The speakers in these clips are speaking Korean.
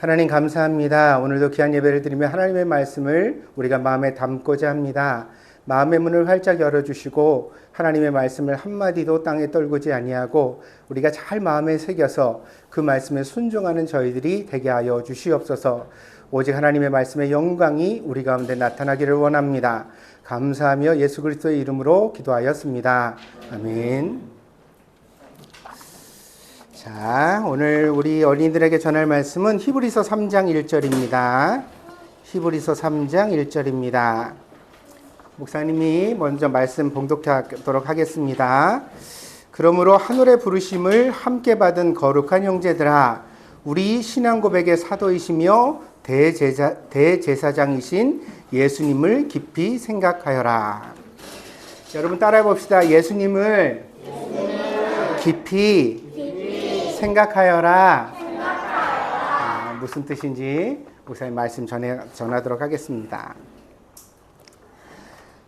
하나님 감사합니다. 오늘도 귀한 예배를 드리며 하나님의 말씀을 우리가 마음에 담고자 합니다. 마음의 문을 활짝 열어주시고 하나님의 말씀을 한마디도 땅에 떨구지 아니하고 우리가 잘 마음에 새겨서 그 말씀에 순종하는 저희들이 되게 하여 주시옵소서. 오직 하나님의 말씀의 영광이 우리 가운데 나타나기를 원합니다. 감사하며 예수 그리스도의 이름으로 기도하였습니다. 아멘. 자, 오늘 우리 어린이들에게 전할 말씀은 히브리서 3장 1절입니다. 히브리서 3장 1절입니다. 목사님이 먼저 말씀 봉독하도록 하겠습니다. 그러므로 하늘의 부르심을 함께 받은 거룩한 형제들아, 우리 신앙 고백의 사도이시며 대제사장이신 예수님을 깊이 생각하여라. 여러분 따라해 봅시다. 예수님을 깊이 생각하여라. 무슨 뜻인지 목사님 말씀 전하도록 하겠습니다.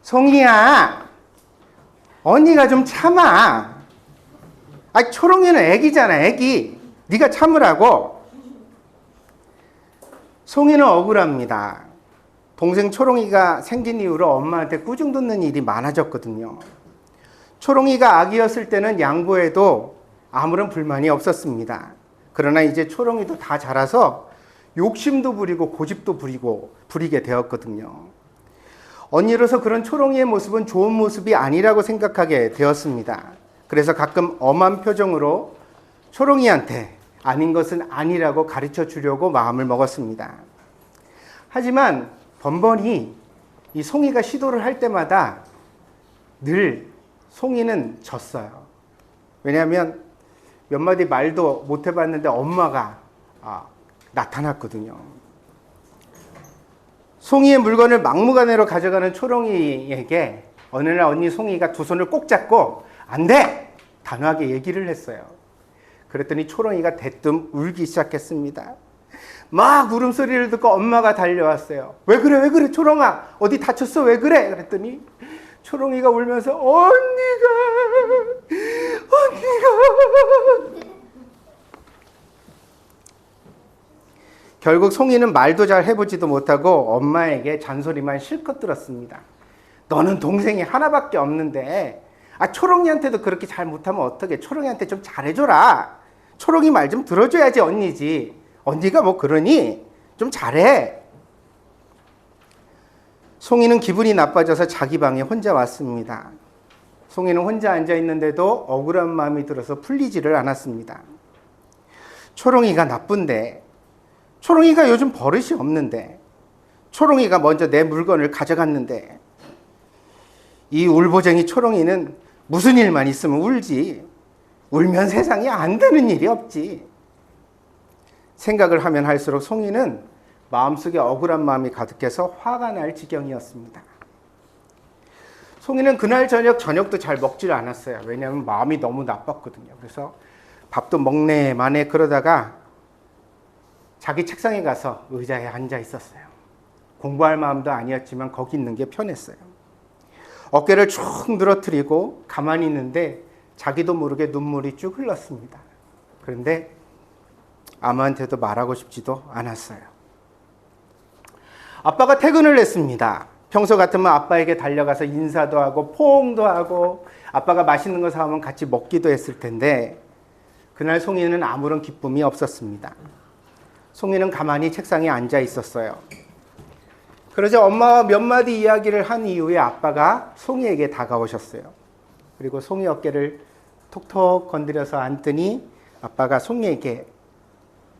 송이야, 언니가 좀 참아. 초롱이는 애기잖아, 애기. 네가 참으라고. 송이는 억울합니다. 동생 초롱이가 생긴 이후로 엄마한테 꾸중 듣는 일이 많아졌거든요. 초롱이가 아기였을 때는 양보해도 아무런 불만이 없었습니다. 그러나 이제 초롱이도 다 자라서 욕심도 부리고 고집도 부리게 되었거든요. 언니로서 그런 초롱이의 모습은 좋은 모습이 아니라고 생각하게 되었습니다. 그래서 가끔 엄한 표정으로 초롱이한테 아닌 것은 아니라고 가르쳐 주려고 마음을 먹었습니다. 하지만 번번이 이 송이가 시도를 할 때마다 늘 송이는 졌어요. 왜냐하면 몇 마디 말도 못 해봤는데 엄마가 나타났거든요. 송이의 물건을 막무가내로 가져가는 초롱이에게 어느 날 언니 송이가 두 손을 꼭 잡고 안 돼! 단호하게 얘기를 했어요. 그랬더니 초롱이가 대뜸 울기 시작했습니다. 막 울음소리를 듣고 엄마가 달려왔어요. 왜 그래 초롱아, 어디 다쳤어, 왜 그래? 그랬더니 초롱이가 울면서 언니가 결국 송이는 말도 잘 해보지도 못하고 엄마에게 잔소리만 실컷 들었습니다. 너는 동생이 하나밖에 없는데 초롱이한테도 그렇게 잘 못하면 어떡해. 초롱이한테 좀 잘해줘라. 초롱이 말 좀 들어줘야지 언니지. 언니가 뭐 그러니 좀 잘해. 송이는 기분이 나빠져서 자기 방에 혼자 왔습니다. 송이는 혼자 앉아있는데도 억울한 마음이 들어서 풀리지를 않았습니다. 초롱이가 나쁜데, 초롱이가 요즘 버릇이 없는데, 초롱이가 먼저 내 물건을 가져갔는데, 이 울보쟁이 초롱이는 무슨 일만 있으면 울지. 울면 세상에 안 되는 일이 없지. 생각을 하면 할수록 송이는 마음속에 억울한 마음이 가득해서 화가 날 지경이었습니다. 송이는 그날 저녁도 잘 먹질 않았어요. 왜냐하면 마음이 너무 나빴거든요. 그래서 밥도 먹네 마네 그러다가 자기 책상에 가서 의자에 앉아 있었어요. 공부할 마음도 아니었지만 거기 있는 게 편했어요. 어깨를 쭉 늘어뜨리고 가만히 있는데 자기도 모르게 눈물이 쭉 흘렀습니다. 그런데 아무한테도 말하고 싶지도 않았어요. 아빠가 퇴근을 했습니다. 평소 같으면 아빠에게 달려가서 인사도 하고 포옹도 하고 아빠가 맛있는 거 사오면 같이 먹기도 했을 텐데 그날 송이는 아무런 기쁨이 없었습니다. 송이는 가만히 책상에 앉아 있었어요. 그러자 엄마와 몇 마디 이야기를 한 이후에 아빠가 송이에게 다가오셨어요. 그리고 송이 어깨를 톡톡 건드려서 안더니 아빠가 송이에게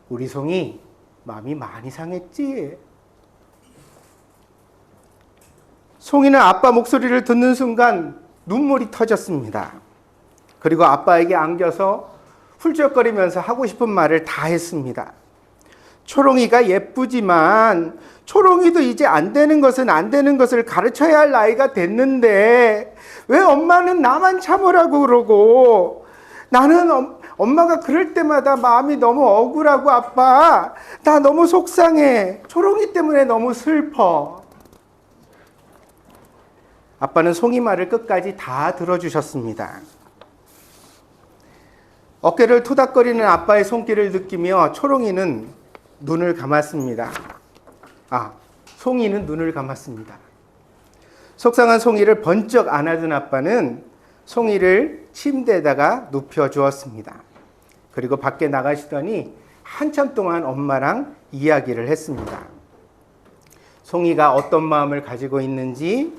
우리 송이 마음이 많이 상했지? 송이는 아빠 목소리를 듣는 순간 눈물이 터졌습니다. 그리고 아빠에게 안겨서 훌쩍거리면서 하고 싶은 말을 다 했습니다. 초롱이가 예쁘지만 초롱이도 이제 안 되는 것은 안 되는 것을 가르쳐야 할 나이가 됐는데 왜 엄마는 나만 참으라고 그러고 나는 엄마가 그럴 때마다 마음이 너무 억울하고 아빠 나 너무 속상해. 초롱이 때문에 너무 슬퍼. 아빠는 송이 말을 끝까지 다 들어주셨습니다. 어깨를 토닥거리는 아빠의 손길을 느끼며 초롱이는 눈을 감았습니다. 송이는 눈을 감았습니다. 속상한 송이를 번쩍 안아준 아빠는 송이를 침대에다가 눕혀 주었습니다. 그리고 밖에 나가시더니 한참 동안 엄마랑 이야기를 했습니다. 송이가 어떤 마음을 가지고 있는지,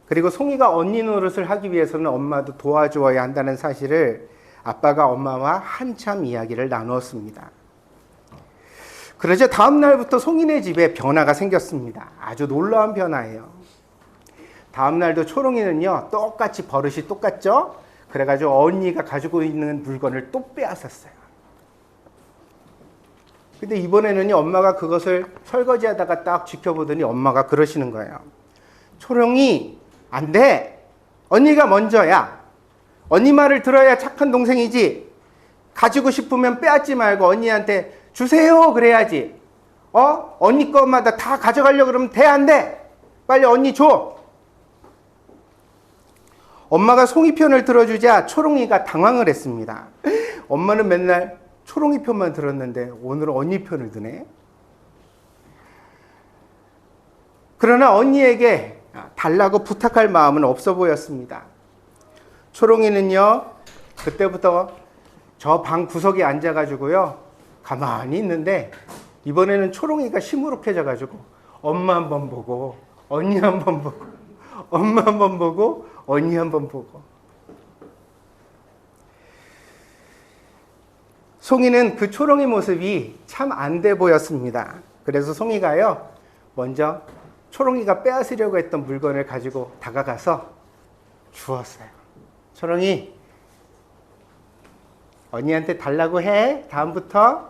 그리고 송이가 언니 노릇을 하기 위해서는 엄마도 도와주어야 한다는 사실을 아빠가 엄마와 한참 이야기를 나누었습니다. 그러자 다음 날부터 송이네 집에 변화가 생겼습니다. 아주 놀라운 변화예요. 다음 날도 초롱이는요, 똑같이 버릇이 똑같죠? 그래가지고 언니가 가지고 있는 물건을 또 빼앗았어요. 근데 이번에는요, 엄마가 그것을 설거지하다가 딱 지켜보더니 엄마가 그러시는 거예요. 초롱이, 안 돼! 언니가 먼저야! 언니 말을 들어야 착한 동생이지! 가지고 싶으면 빼앗지 말고 언니한테 주세요! 그래야지! 언니 것마다 다 가져가려고 그러면 돼, 안 돼! 빨리 언니 줘! 엄마가 송이 편을 들어주자 초롱이가 당황을 했습니다. 엄마는 맨날 초롱이 편만 들었는데 오늘은 언니 편을 드네. 그러나 언니에게 달라고 부탁할 마음은 없어 보였습니다. 초롱이는요, 그때부터 저 방 구석에 앉아가지고요, 가만히 있는데 이번에는 초롱이가 시무룩해져가지고 엄마 한번 보고 언니 한번 보고 엄마 한번 보고 언니 한번 보고. 송이는 그 초롱이 모습이 참 안 돼 보였습니다. 그래서 송이가요, 먼저 초롱이가 빼앗으려고 했던 물건을 가지고 다가가서 주었어요. 초롱이, 언니한테 달라고 해. 다음부터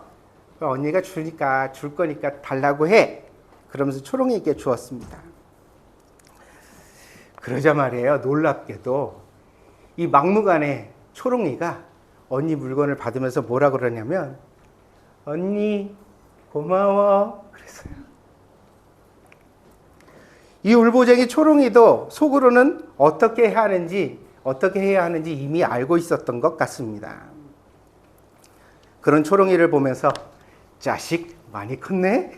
언니가 줄 거니까 달라고 해. 그러면서 초롱이에게 주었습니다. 그러자 말이에요, 놀랍게도 이 막무가내 초롱이가 언니 물건을 받으면서 뭐라 그러냐면, 언니 고마워 그랬어요. 이 울보쟁이 초롱이도 속으로는 어떻게 해야 하는지 이미 알고 있었던 것 같습니다. 그런 초롱이를 보면서 자식 많이 컸네?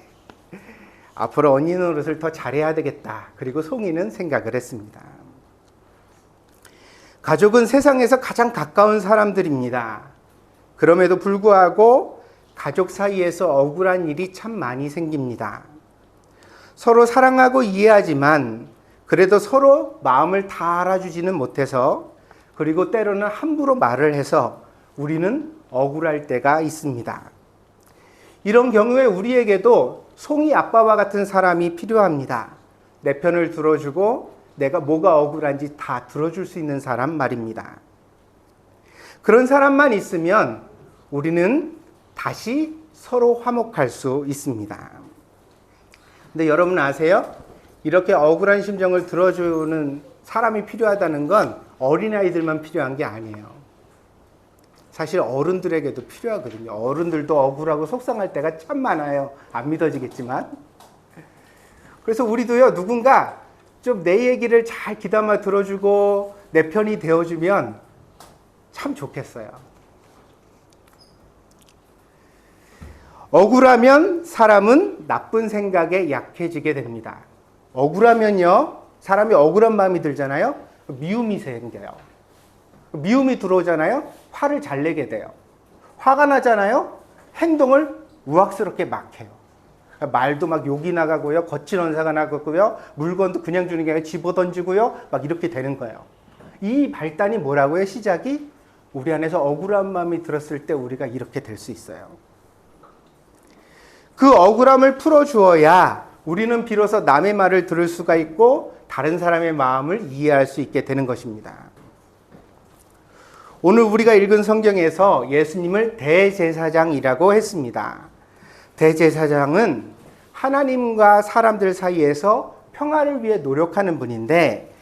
앞으로 언니 노릇을 더 잘해야 되겠다. 그리고 송이는 생각을 했습니다. 가족은 세상에서 가장 가까운 사람들입니다. 그럼에도 불구하고 가족 사이에서 억울한 일이 참 많이 생깁니다. 서로 사랑하고 이해하지만 그래도 서로 마음을 다 알아주지는 못해서, 그리고 때로는 함부로 말을 해서 우리는 억울할 때가 있습니다. 이런 경우에 우리에게도 송이 아빠와 같은 사람이 필요합니다. 내 편을 들어주고 내가 뭐가 억울한지 다 들어줄 수 있는 사람 말입니다. 그런 사람만 있으면 우리는 다시 서로 화목할 수 있습니다. 근데 여러분 아세요? 이렇게 억울한 심정을 들어주는 사람이 필요하다는 건 어린아이들만 필요한 게 아니에요. 사실 어른들에게도 필요하거든요. 어른들도 억울하고 속상할 때가 참 많아요. 안 믿어지겠지만. 그래서 우리도요, 누군가 좀 내 얘기를 잘 귀담아 들어주고 내 편이 되어주면 참 좋겠어요. 억울하면 사람은 나쁜 생각에 약해지게 됩니다. 억울하면요, 사람이 억울한 마음이 들잖아요. 미움이 생겨요. 미움이 들어오잖아요. 화를 잘 내게 돼요. 화가 나잖아요. 행동을 우악스럽게 막 해요. 말도 막 욕이 나가고요. 거친 언사가 나가고요. 물건도 그냥 주는 게 아니라 집어던지고요. 막 이렇게 되는 거예요. 이 발단이 뭐라고요? 시작이 우리 안에서 억울한 마음이 들었을 때 우리가 이렇게 될 수 있어요. 그 억울함을 풀어주어야 우리는 비로소 남의 말을 들을 수가 있고 다른 사람의 마음을 이해할 수 있게 되는 것입니다. 오늘 우리가 읽은 성경에서 예수님을 대제사장이라고 했습니다. 대제사장은 하나님과 사람들 사이에서 평화를 위해 노력하는 분인데,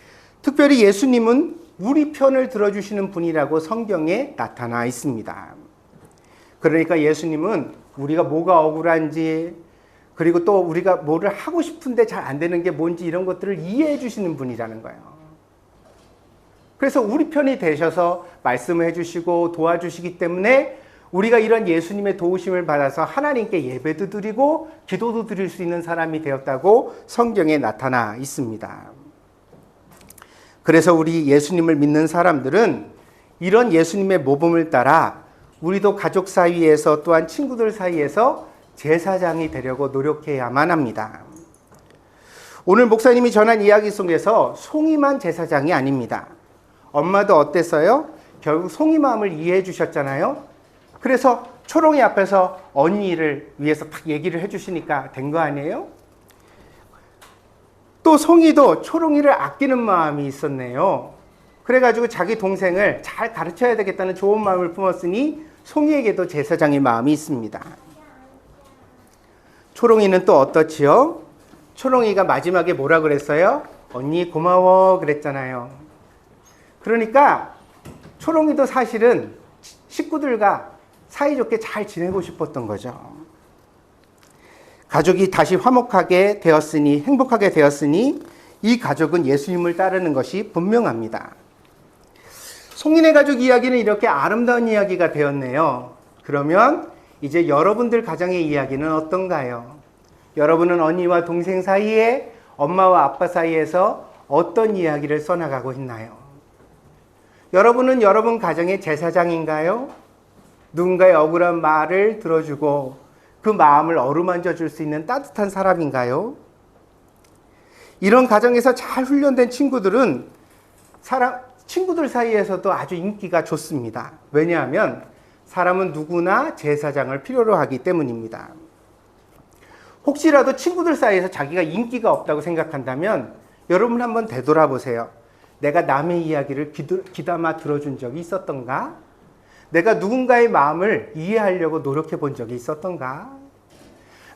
특별히 예수님은 우리 편을 들어주시는 분이라고 성경에 나타나 있습니다. 그러니까 예수님은 우리가 뭐가 억울한지, 그리고 또 우리가 뭐를 하고 싶은데 잘 안 되는 게 뭔지 이런 것들을 이해해 주시는 분이라는 거예요. 그래서 우리 편이 되셔서 말씀을 해주시고 도와주시기 때문에 우리가 이런 예수님의 도우심을 받아서 하나님께 예배도 드리고 기도도 드릴 수 있는 사람이 되었다고 성경에 나타나 있습니다. 그래서 우리 예수님을 믿는 사람들은 이런 예수님의 모범을 따라 우리도 가족 사이에서 또한 친구들 사이에서 제사장이 되려고 노력해야만 합니다. 오늘 목사님이 전한 이야기 속에서 송이만 제사장이 아닙니다. 엄마도 어땠어요? 결국 송이 마음을 이해해 주셨잖아요. 그래서 초롱이 앞에서 언니를 위해서 딱 얘기를 해주시니까 된 거 아니에요? 또 송이도 초롱이를 아끼는 마음이 있었네요. 그래가지고 자기 동생을 잘 가르쳐야 되겠다는 좋은 마음을 품었으니 송이에게도 제사장의 마음이 있습니다. 초롱이는 또 어떻지요? 초롱이가 마지막에 뭐라 그랬어요? 언니 고마워 그랬잖아요. 그러니까 초롱이도 사실은 식구들과 사이좋게 잘 지내고 싶었던 거죠. 가족이 다시 화목하게 되었으니, 행복하게 되었으니 이 가족은 예수님을 따르는 것이 분명합니다. 송이네 가족 이야기는 이렇게 아름다운 이야기가 되었네요. 그러면 이제 여러분들 가정의 이야기는 어떤가요? 여러분은 언니와 동생 사이에, 엄마와 아빠 사이에서 어떤 이야기를 써나가고 있나요? 여러분은 여러분 가정의 제사장인가요? 누군가의 억울한 말을 들어주고 그 마음을 어루만져 줄 수 있는 따뜻한 사람인가요? 이런 가정에서 잘 훈련된 친구들은 친구들 사이에서도 아주 인기가 좋습니다. 왜냐하면 사람은 누구나 제사장을 필요로 하기 때문입니다. 혹시라도 친구들 사이에서 자기가 인기가 없다고 생각한다면 여러분 한번 되돌아보세요. 내가 남의 이야기를 귀담아 들어준 적이 있었던가? 내가 누군가의 마음을 이해하려고 노력해 본 적이 있었던가?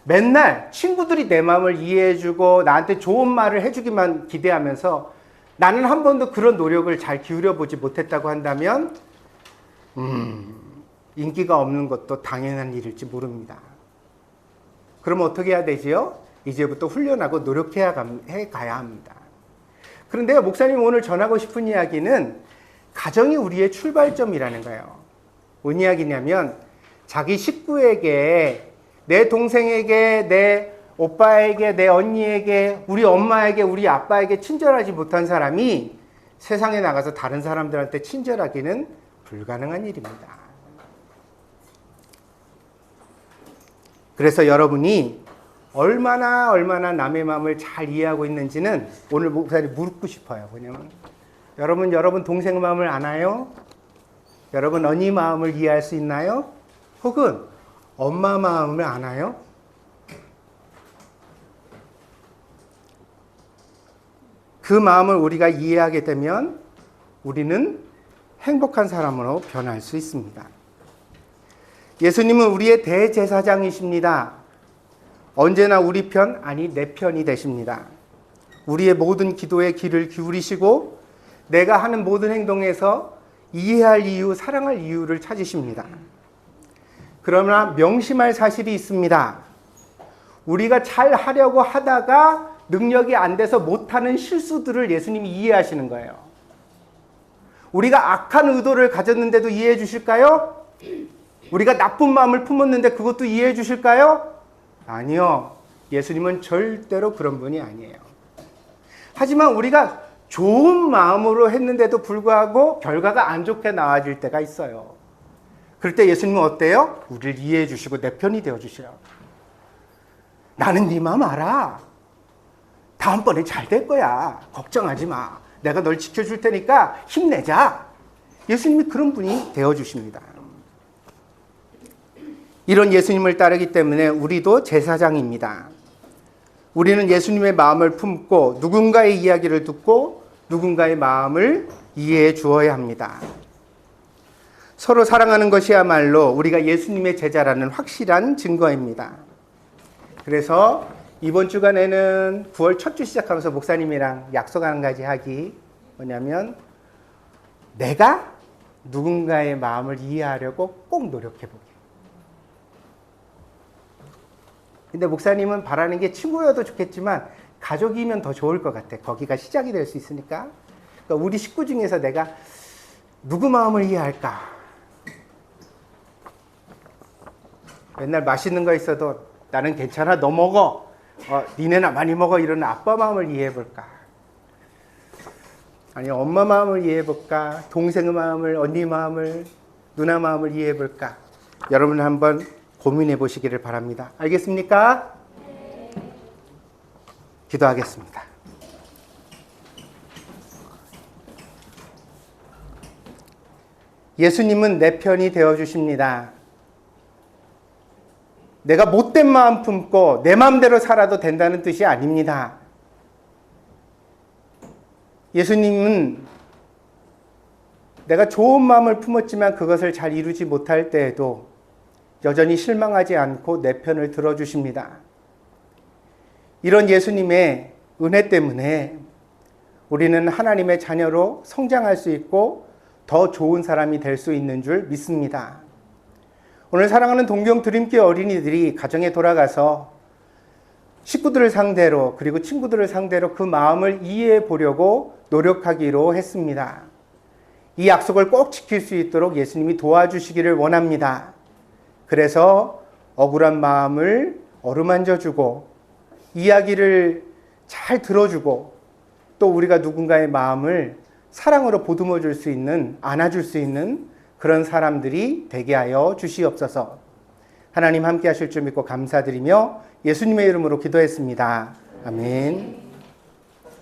맨날 친구들이 내 마음을 이해해주고 나한테 좋은 말을 해주기만 기대하면서 나는 한 번도 그런 노력을 잘 기울여 보지 못했다고 한다면 인기가 없는 것도 당연한 일일지 모릅니다. 그럼 어떻게 해야 되지요? 이제부터 훈련하고 노력해 가야 합니다. 그런데 목사님 오늘 전하고 싶은 이야기는 가정이 우리의 출발점이라는 거예요. 뭔 이야기냐면 자기 식구에게, 내 동생에게, 내 오빠에게, 내 언니에게, 우리 엄마에게, 우리 아빠에게 친절하지 못한 사람이 세상에 나가서 다른 사람들한테 친절하기는 불가능한 일입니다. 그래서 여러분이 얼마나 남의 마음을 잘 이해하고 있는지는 오늘 목사님 묻고 싶어요. 왜냐면 여러분 동생 마음을 아나요? 여러분 언니 마음을 이해할 수 있나요? 혹은 엄마 마음을 아나요? 그 마음을 우리가 이해하게 되면 우리는 행복한 사람으로 변할 수 있습니다. 예수님은 우리의 대제사장이십니다. 언제나 우리 편, 아니 내 편이 되십니다. 우리의 모든 기도에 귀를 기울이시고 내가 하는 모든 행동에서 이해할 이유, 사랑할 이유를 찾으십니다. 그러나 명심할 사실이 있습니다. 우리가 잘 하려고 하다가 능력이 안 돼서 못하는 실수들을 예수님이 이해하시는 거예요. 우리가 악한 의도를 가졌는데도 이해해 주실까요? 우리가 나쁜 마음을 품었는데 그것도 이해해 주실까요? 아니요. 예수님은 절대로 그런 분이 아니에요. 하지만 우리가 좋은 마음으로 했는데도 불구하고 결과가 안 좋게 나와질 때가 있어요. 그럴 때 예수님은 어때요? 우리를 이해해 주시고 내 편이 되어 주셔요. 나는 네 마음 알아. 다음번에 잘 될 거야. 걱정하지 마. 내가 널 지켜줄 테니까 힘내자. 예수님이 그런 분이 되어 주십니다. 이런 예수님을 따르기 때문에 우리도 제사장입니다. 우리는 예수님의 마음을 품고 누군가의 이야기를 듣고 누군가의 마음을 이해해 주어야 합니다. 서로 사랑하는 것이야말로 우리가 예수님의 제자라는 확실한 증거입니다. 그래서 이번 주간에는 9월 첫 주 시작하면서 목사님이랑 약속 한 가지 하기 뭐냐면 내가 누군가의 마음을 이해하려고 꼭 노력해보기. 근데 목사님은 바라는 게 친구여도 좋겠지만 가족이면 더 좋을 것 같아. 거기가 시작이 될 수 있으니까. 그러니까 우리 식구 중에서 내가 누구 마음을 이해할까? 맨날 맛있는 거 있어도 나는 괜찮아, 너 먹어. 니네나 많이 먹어. 이런 아빠 마음을 이해해 볼까? 아니, 엄마 마음을 이해해 볼까? 동생의 마음을, 언니 마음을, 누나 마음을 이해해 볼까? 여러분 한번 고민해 보시기를 바랍니다. 알겠습니까? 기도하겠습니다. 예수님은 내 편이 되어 주십니다. 내가 못된 마음 품고 내 마음대로 살아도 된다는 뜻이 아닙니다. 예수님은 내가 좋은 마음을 품었지만 그것을 잘 이루지 못할 때에도 여전히 실망하지 않고 내 편을 들어주십니다. 이런 예수님의 은혜 때문에 우리는 하나님의 자녀로 성장할 수 있고 더 좋은 사람이 될 수 있는 줄 믿습니다. 오늘 사랑하는 동경 드림교회 어린이들이 가정에 돌아가서 식구들을 상대로 그리고 친구들을 상대로 그 마음을 이해해 보려고 노력하기로 했습니다. 이 약속을 꼭 지킬 수 있도록 예수님이 도와주시기를 원합니다. 그래서 억울한 마음을 어루만져주고 이야기를 잘 들어주고 또 우리가 누군가의 마음을 사랑으로 보듬어 줄 수 있는, 안아줄 수 있는 그런 사람들이 되게 하여 주시옵소서. 하나님 함께 하실 줄 믿고 감사드리며 예수님의 이름으로 기도했습니다. 아멘.